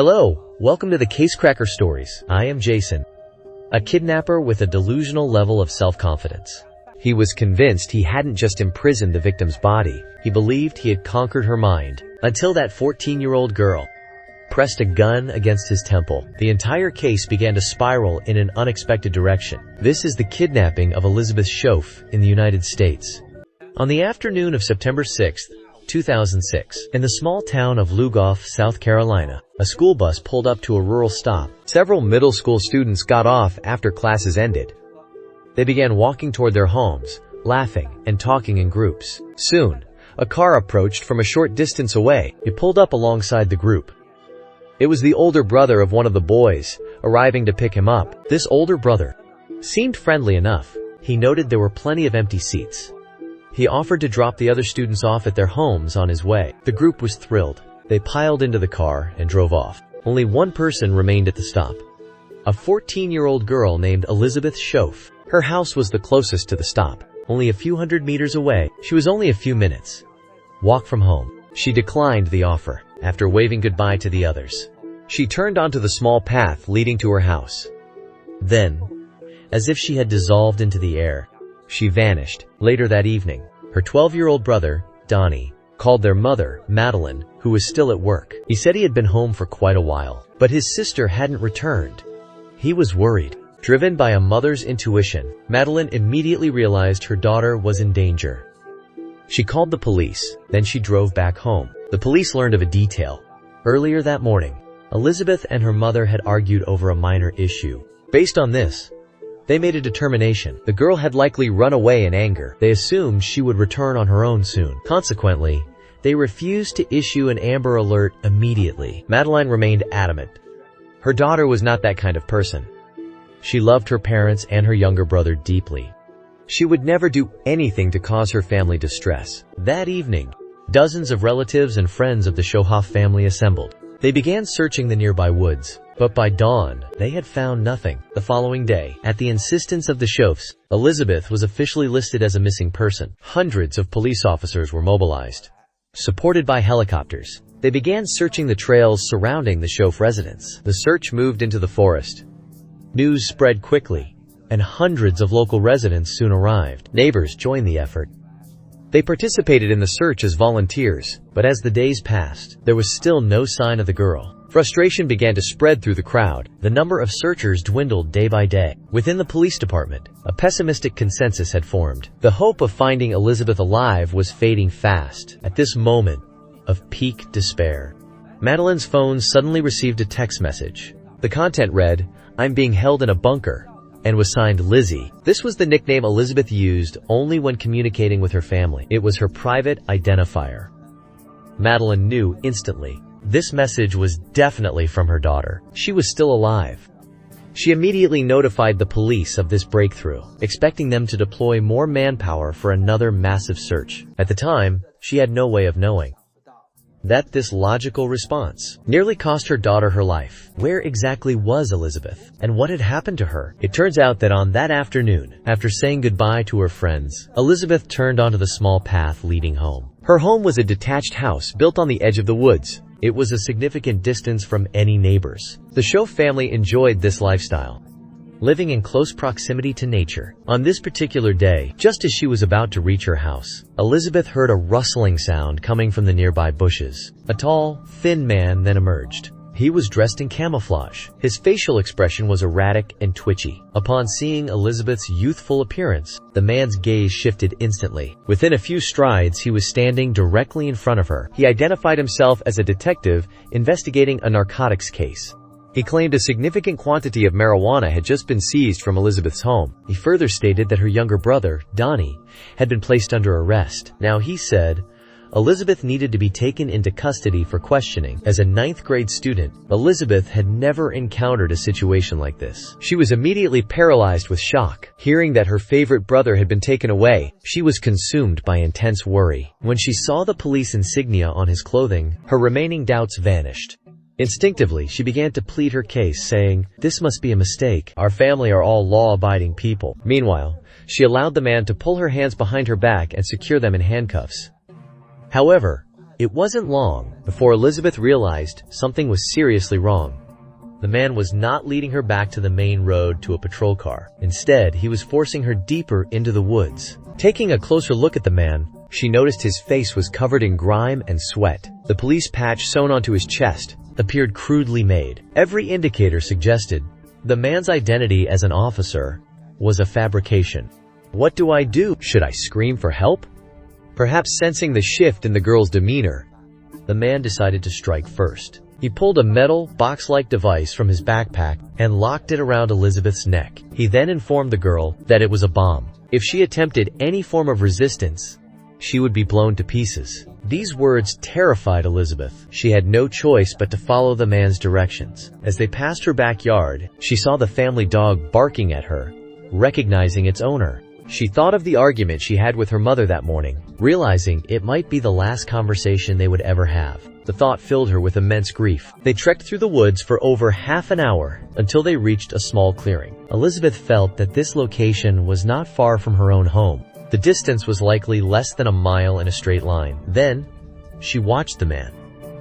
Hello, welcome to the Casecracker Stories. I am Jason, a kidnapper with a delusional level of self-confidence. He was convinced he hadn't just imprisoned the victim's body, he believed he had conquered her mind, until that 14-year-old girl pressed a gun against his temple. The entire case began to spiral in an unexpected direction. This is the kidnapping of Elizabeth Shoaf in the United States. On the afternoon of September 6, 2006, in the small town of Lugoff, South Carolina, a school bus pulled up to a rural stop. Several middle school students got off after classes ended. They began walking toward their homes, laughing and talking in groups. Soon, a car approached from a short distance away. It pulled up alongside the group. It was the older brother of one of the boys, arriving to pick him up. This older brother seemed friendly enough. He noted there were plenty of empty seats. He offered to drop the other students off at their homes on his way. The group was thrilled. They piled into the car and drove off. Only one person remained at the stop. A 14-year-old girl named Elizabeth Shoaf. Her house was the closest to the stop, only a few hundred meters away. She was only a few minutes walk from home. She declined the offer. After waving goodbye to the others, she turned onto the small path leading to her house. Then, as if she had dissolved into the air, she vanished. Later that evening, her 12-year-old brother, Donnie, called their mother, Madeline, who was still at work. He said he had been home for quite a while, but his sister hadn't returned. He was worried. Driven by a mother's intuition, Madeline immediately realized her daughter was in danger. She called the police, then she drove back home. The police learned of a detail. Earlier that morning, Elizabeth and her mother had argued over a minor issue. Based on this, they made a determination. The girl had likely run away in anger. They assumed she would return on her own soon. Consequently, they refused to issue an Amber Alert immediately. Madeline remained adamant. Her daughter was not that kind of person. She loved her parents and her younger brother deeply. She would never do anything to cause her family distress. That evening, dozens of relatives and friends of the Shoaf family assembled. They began searching the nearby woods, but by dawn, they had found nothing. The following day, at the insistence of the Shoafs, Elizabeth was officially listed as a missing person. Hundreds of police officers were mobilized. Supported by helicopters, they began searching the trails surrounding the Shoaf residence. The search moved into the forest. News spread quickly, and hundreds of local residents soon arrived. Neighbors joined the effort. They participated in the search as volunteers, but as the days passed, there was still no sign of the girl. Frustration began to spread through the crowd. The number of searchers dwindled day by day. Within the police department, a pessimistic consensus had formed. The hope of finding Elizabeth alive was fading fast. At this moment of peak despair, Madeline's phone suddenly received a text message. The content read, "I'm being held in a bunker," and was signed Lizzie. This was the nickname Elizabeth used only when communicating with her family. It was her private identifier. Madeline knew instantly. This message was definitely from her daughter. She was still alive. She immediately notified the police of this breakthrough, expecting them to deploy more manpower for another massive search. At the time, she had no way of knowing that this logical response nearly cost her daughter her life. Where exactly was Elizabeth, and what had happened to her? It turns out that on that afternoon, after saying goodbye to her friends, Elizabeth turned onto the small path leading home. Her home was a detached house built on the edge of the woods. It was a significant distance from any neighbors. The Shoaf family enjoyed this lifestyle, living in close proximity to nature. On this particular day, just as she was about to reach her house, Elizabeth heard a rustling sound coming from the nearby bushes. A tall, thin man then emerged. He was dressed in camouflage. His facial expression was erratic and twitchy. Upon seeing Elizabeth's youthful appearance, the man's gaze shifted instantly. Within a few strides, he was standing directly in front of her. He identified himself as a detective investigating a narcotics case. He claimed a significant quantity of marijuana had just been seized from Elizabeth's home. He further stated that her younger brother, Donnie, had been placed under arrest. Now he said, Elizabeth needed to be taken into custody for questioning. As a 9th grade student, Elizabeth had never encountered a situation like this. She was immediately paralyzed with shock. Hearing that her favorite brother had been taken away, she was consumed by intense worry. When she saw the police insignia on his clothing, her remaining doubts vanished. Instinctively, she began to plead her case, saying, "This must be a mistake. Our family are all law-abiding people." Meanwhile, she allowed the man to pull her hands behind her back and secure them in handcuffs. However, It wasn't long before Elizabeth realized something was seriously wrong. The man was not leading her back to the main road to a patrol car. Instead, he was forcing her deeper into the woods. Taking a closer look at the man, she noticed his face was covered in grime and sweat. The police patch sewn onto his chest appeared crudely made. Every indicator suggested the man's identity as an officer was a fabrication. What do I do? Should I scream for help? Perhaps sensing the shift in the girl's demeanor, the man decided to strike first. He pulled a metal, box-like device from his backpack and locked it around Elizabeth's neck. He then informed the girl that it was a bomb. If she attempted any form of resistance, she would be blown to pieces. These words terrified Elizabeth. She had no choice but to follow the man's directions. As they passed her backyard, she saw the family dog barking at her, recognizing its owner. She thought of the argument she had with her mother that morning, realizing it might be the last conversation they would ever have. The thought filled her with immense grief. They trekked through the woods for over half an hour until they reached a small clearing. Elizabeth felt that this location was not far from her own home. The distance was likely less than a mile in a straight line. Then, she watched the man.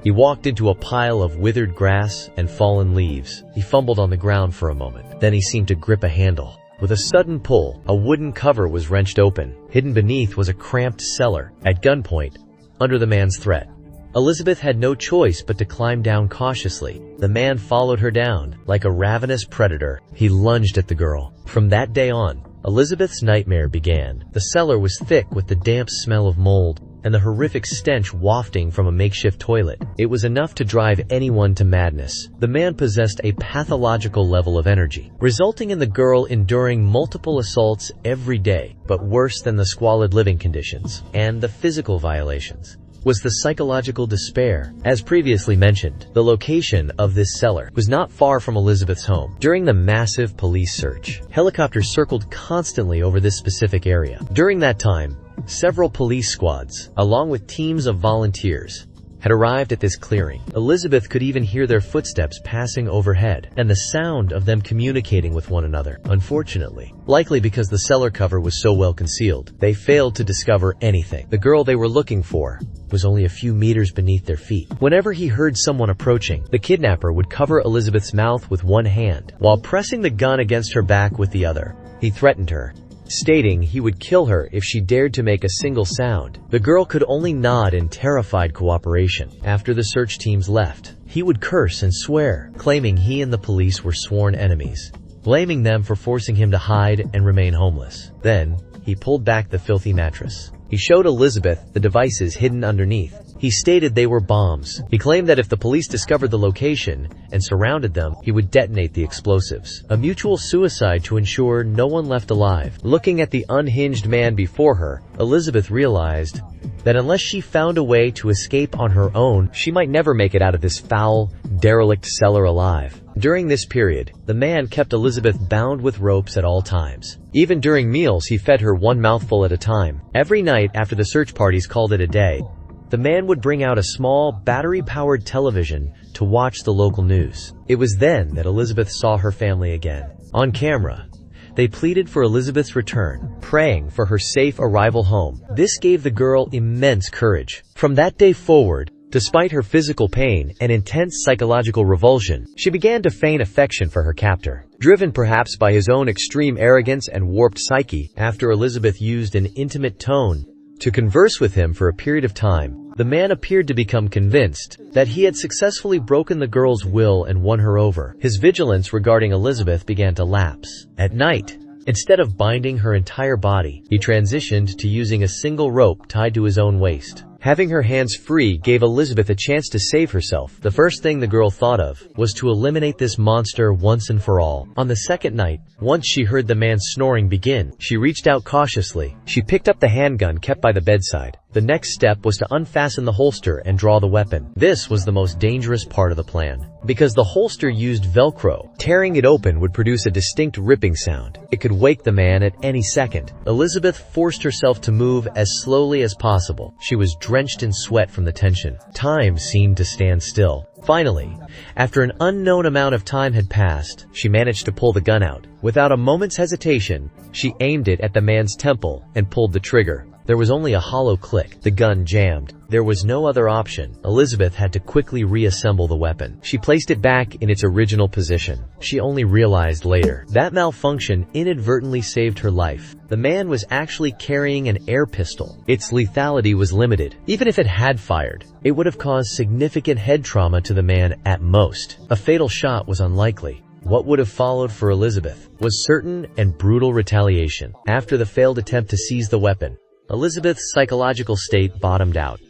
He walked into a pile of withered grass and fallen leaves. He fumbled on the ground for a moment. Then he seemed to grip a handle. With a sudden pull, a wooden cover was wrenched open. Hidden beneath was a cramped cellar. At gunpoint, under the man's threat, Elizabeth had no choice but to climb down cautiously. The man followed her down. Like a ravenous predator, he lunged at the girl. From that day on, Elizabeth's nightmare began. The cellar was thick with the damp smell of mold and the horrific stench wafting from a makeshift toilet. It was enough to drive anyone to madness. The man possessed a pathological level of energy, resulting in the girl enduring multiple assaults every day. But worse than the squalid living conditions and the physical violations was the psychological despair. As previously mentioned, the location of this cellar was not far from Elizabeth's home. During the massive police search, helicopters circled constantly over this specific area. During that time, several police squads, along with teams of volunteers, had arrived at this clearing. Elizabeth could even hear their footsteps passing overhead and the sound of them communicating with one another. Unfortunately, likely because the cellar cover was so well concealed, they failed to discover anything. The girl they were looking for was only a few meters beneath their feet. Whenever he heard someone approaching, the kidnapper would cover Elizabeth's mouth with one hand while pressing the gun against her back with the other. He threatened her, stating he would kill her if she dared to make a single sound. The girl could only nod in terrified cooperation. After the search teams left, he would curse and swear, claiming he and the police were sworn enemies, blaming them for forcing him to hide and remain homeless. Then, he pulled back the filthy mattress. He showed Elizabeth the devices hidden underneath. He stated they were bombs. He claimed that if the police discovered the location and surrounded them, he would detonate the explosives. A mutual suicide to ensure no one left alive. Looking at the unhinged man before her, Elizabeth realized that unless she found a way to escape on her own, she might never make it out of this foul, derelict cellar alive. During this period, the man kept Elizabeth bound with ropes at all times. Even during meals, he fed her one mouthful at a time. Every night after the search parties called it a day, the man would bring out a small, battery-powered television to watch the local news. It was then that Elizabeth saw her family again. On camera, they pleaded for Elizabeth's return, praying for her safe arrival home. This gave the girl immense courage. From that day forward, despite her physical pain and intense psychological revulsion, she began to feign affection for her captor. Driven perhaps by his own extreme arrogance and warped psyche, after Elizabeth used an intimate tone to converse with him for a period of time, the man appeared to become convinced that he had successfully broken the girl's will and won her over. His vigilance regarding Elizabeth began to lapse. At night, instead of binding her entire body, he transitioned to using a single rope tied to his own waist. Having her hands free gave Elizabeth a chance to save herself. The first thing the girl thought of was to eliminate this monster once and for all. On the second night, once she heard the man's snoring begin, she reached out cautiously. She picked up the handgun kept by the bedside. The next step was to unfasten the holster and draw the weapon. This was the most dangerous part of the plan, because the holster used Velcro. Tearing it open would produce a distinct ripping sound. It could wake the man at any second. Elizabeth forced herself to move as slowly as possible. She was drenched in sweat from the tension. Time seemed to stand still. Finally, after an unknown amount of time had passed, she managed to pull the gun out. Without a moment's hesitation, she aimed it at the man's temple and pulled the trigger. There was only a hollow click. The gun jammed. There was no other option. Elizabeth had to quickly reassemble the weapon. She placed it back in its original position. She only realized later that malfunction inadvertently saved her life. The man was actually carrying an air pistol. Its lethality was limited. Even if it had fired, it would have caused significant head trauma to the man at most. A fatal shot was unlikely. What would have followed for Elizabeth was certain and brutal retaliation. After the failed attempt to seize the weapon, Elizabeth's psychological state bottomed out.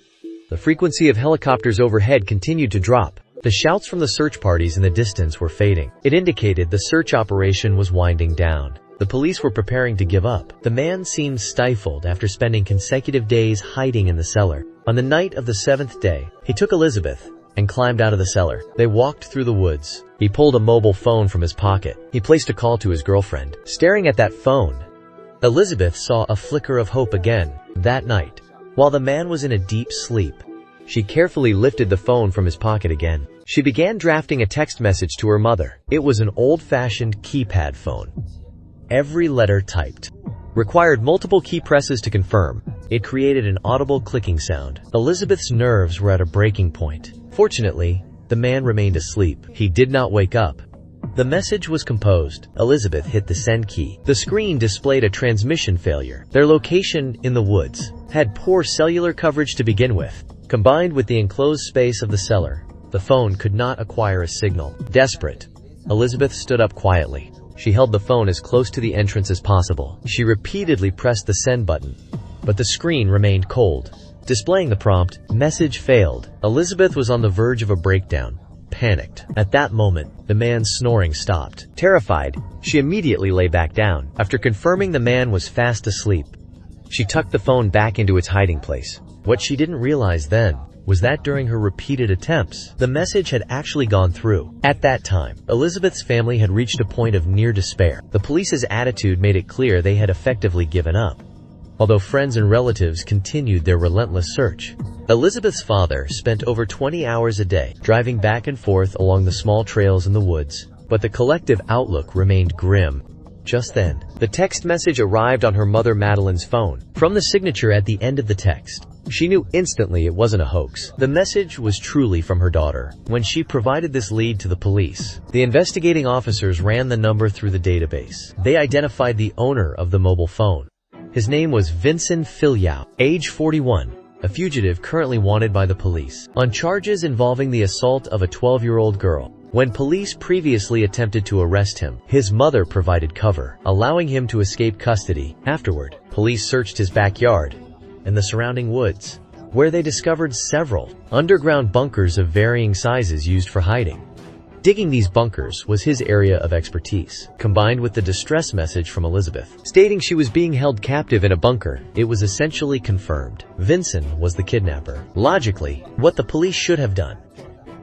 The frequency of helicopters overhead continued to drop. The shouts from the search parties in the distance were fading. It indicated the search operation was winding down. The police were preparing to give up. The man seemed stifled after spending consecutive days hiding in the cellar. On the night of the 7th day, he took Elizabeth and climbed out of the cellar. They walked through the woods. He pulled a mobile phone from his pocket. He placed a call to his girlfriend. Staring at that phone, Elizabeth saw a flicker of hope again. That night, while the man was in a deep sleep, she carefully lifted the phone from his pocket again. She began drafting a text message to her mother. It was an old-fashioned keypad phone. Every letter typed required multiple key presses to confirm. It created an audible clicking sound. Elizabeth's nerves were at a breaking point. Fortunately, the man remained asleep. He did not wake up. The message was composed. Elizabeth hit the send key. The screen displayed a transmission failure. Their location in the woods had poor cellular coverage to begin with. Combined with the enclosed space of the cellar, the phone could not acquire a signal. Desperate, Elizabeth stood up quietly. She held the phone as close to the entrance as possible. She repeatedly pressed the send button, but the screen remained cold, displaying the prompt, "Message failed." Elizabeth was on the verge of a breakdown. Panicked. At that moment, the man's snoring stopped. Terrified, she immediately lay back down. After confirming the man was fast asleep, she tucked the phone back into its hiding place. What she didn't realize then was that during her repeated attempts, the message had actually gone through. At that time, Elizabeth's family had reached a point of near despair. The police's attitude made it clear they had effectively given up, although friends and relatives continued their relentless search. Elizabeth's father spent over 20 hours a day driving back and forth along the small trails in the woods, but the collective outlook remained grim. Just then, the text message arrived on her mother Madeline's phone. From the signature at the end of the text, she knew instantly it wasn't a hoax. The message was truly from her daughter. When she provided this lead to the police, the investigating officers ran the number through the database. They identified the owner of the mobile phone. His name was Vincent Filiao, age 41, a fugitive currently wanted by the police on charges involving the assault of a 12-year-old girl. When police previously attempted to arrest him, his mother provided cover, allowing him to escape custody. Afterward, police searched his backyard and the surrounding woods, where they discovered several underground bunkers of varying sizes used for hiding. Digging these bunkers was his area of expertise. Combined with the distress message from Elizabeth, stating she was being held captive in a bunker, it was essentially confirmed. Vincent was the kidnapper. Logically, what the police should have done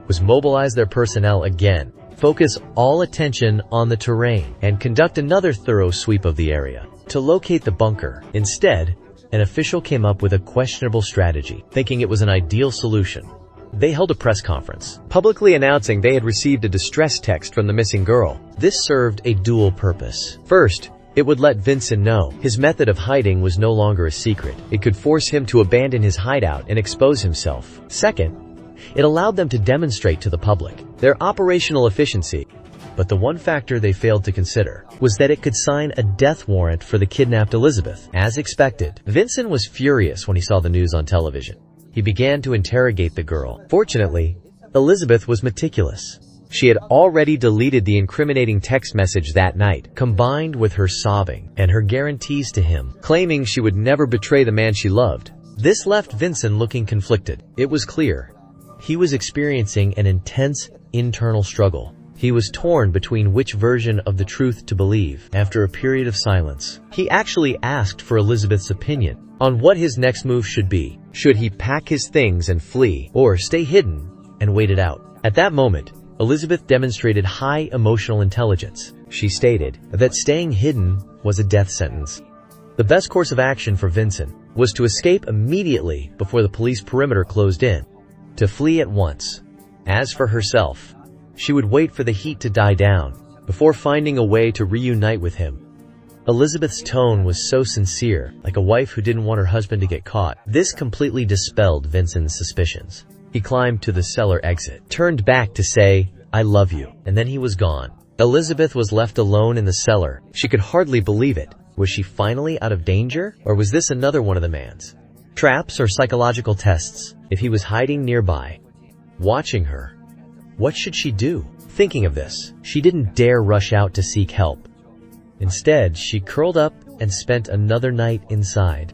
was mobilize their personnel again, focus all attention on the terrain, and conduct another thorough sweep of the area to locate the bunker. Instead, an official came up with a questionable strategy, thinking it was an ideal solution. They held a press conference, publicly announcing they had received a distress text from the missing girl. This served a dual purpose. First, it would let Vincent know his method of hiding was no longer a secret. It could force him to abandon his hideout and expose himself. Second, it allowed them to demonstrate to the public their operational efficiency. But the one factor they failed to consider was that it could sign a death warrant for the kidnapped Elizabeth. As expected, Vincent was furious when he saw the news on television. He began to interrogate the girl. Fortunately, Elizabeth was meticulous. She had already deleted the incriminating text message that night. Combined with her sobbing and her guarantees to him, claiming she would never betray the man she loved, this left Vincent looking conflicted. It was clear he was experiencing an intense internal struggle. He was torn between which version of the truth to believe. After a period of silence, he actually asked for Elizabeth's opinion on what his next move should be. Should he pack his things and flee, or stay hidden and wait it out? At that moment, Elizabeth demonstrated high emotional intelligence. She stated that staying hidden was a death sentence. The best course of action for Vincent was to escape immediately before the police perimeter closed in, to flee at once. As for herself, she would wait for the heat to die down before finding a way to reunite with him. Elizabeth's tone was so sincere, like a wife who didn't want her husband to get caught. This completely dispelled Vincent's suspicions. He climbed to the cellar exit, turned back to say, "I love you," and then he was gone. Elizabeth was left alone in the cellar. She could hardly believe it. Was she finally out of danger? Or was this another one of the man's traps or psychological tests? If he was hiding nearby, watching her, what should she do? Thinking of this, she didn't dare rush out to seek help. Instead, she curled up and spent another night inside.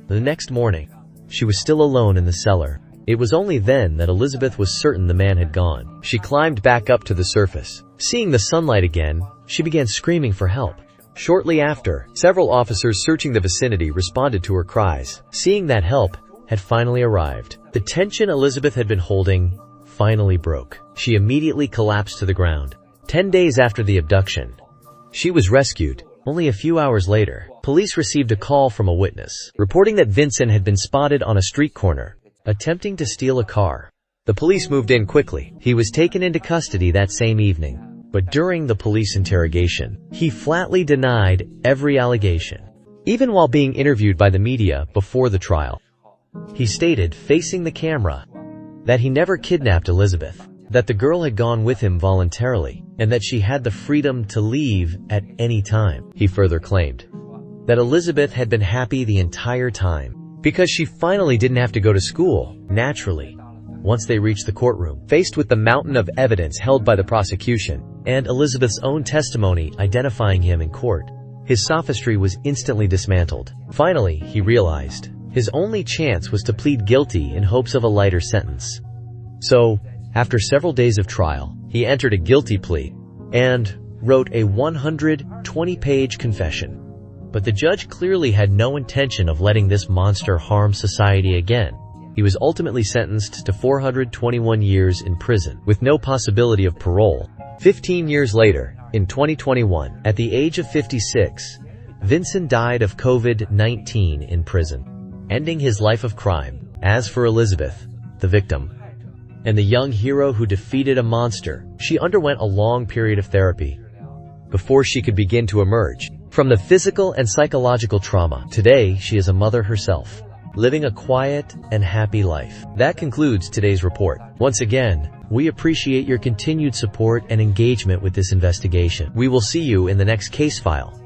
The next morning, she was still alone in the cellar. It was only then that Elizabeth was certain the man had gone. She climbed back up to the surface. Seeing the sunlight again, she began screaming for help. Shortly after, several officers searching the vicinity responded to her cries. Seeing that help had finally arrived, the tension Elizabeth had been holding finally broke. She immediately collapsed to the ground. 10 days after the abduction, she was rescued. Only a few hours later, police received a call from a witness, reporting that Vincent had been spotted on a street corner, attempting to steal a car. The police moved in quickly. He was taken into custody that same evening. But during the police interrogation, he flatly denied every allegation. Even while being interviewed by the media before the trial, he stated, facing the camera, that he never kidnapped Elizabeth, that the girl had gone with him voluntarily, and that she had the freedom to leave at any time. He further claimed that Elizabeth had been happy the entire time because she finally didn't have to go to school. Naturally, once they reached the courtroom, faced with the mountain of evidence held by the prosecution and Elizabeth's own testimony identifying him in court, his sophistry was instantly dismantled. Finally, he realized his only chance was to plead guilty in hopes of a lighter sentence. So, after several days of trial, he entered a guilty plea and wrote a 120-page confession. But the judge clearly had no intention of letting this monster harm society again. He was ultimately sentenced to 421 years in prison, with no possibility of parole. 15 years later, in 2021, at the age of 56, Vincent died of COVID-19 in prison, ending his life of crime. As for Elizabeth, the victim, and the young hero who defeated a monster, she underwent a long period of therapy before she could begin to emerge from the physical and psychological trauma. Today, she is a mother herself, living a quiet and happy life. That concludes today's report. Once again, we appreciate your continued support and engagement with this investigation. We will see you in the next case file.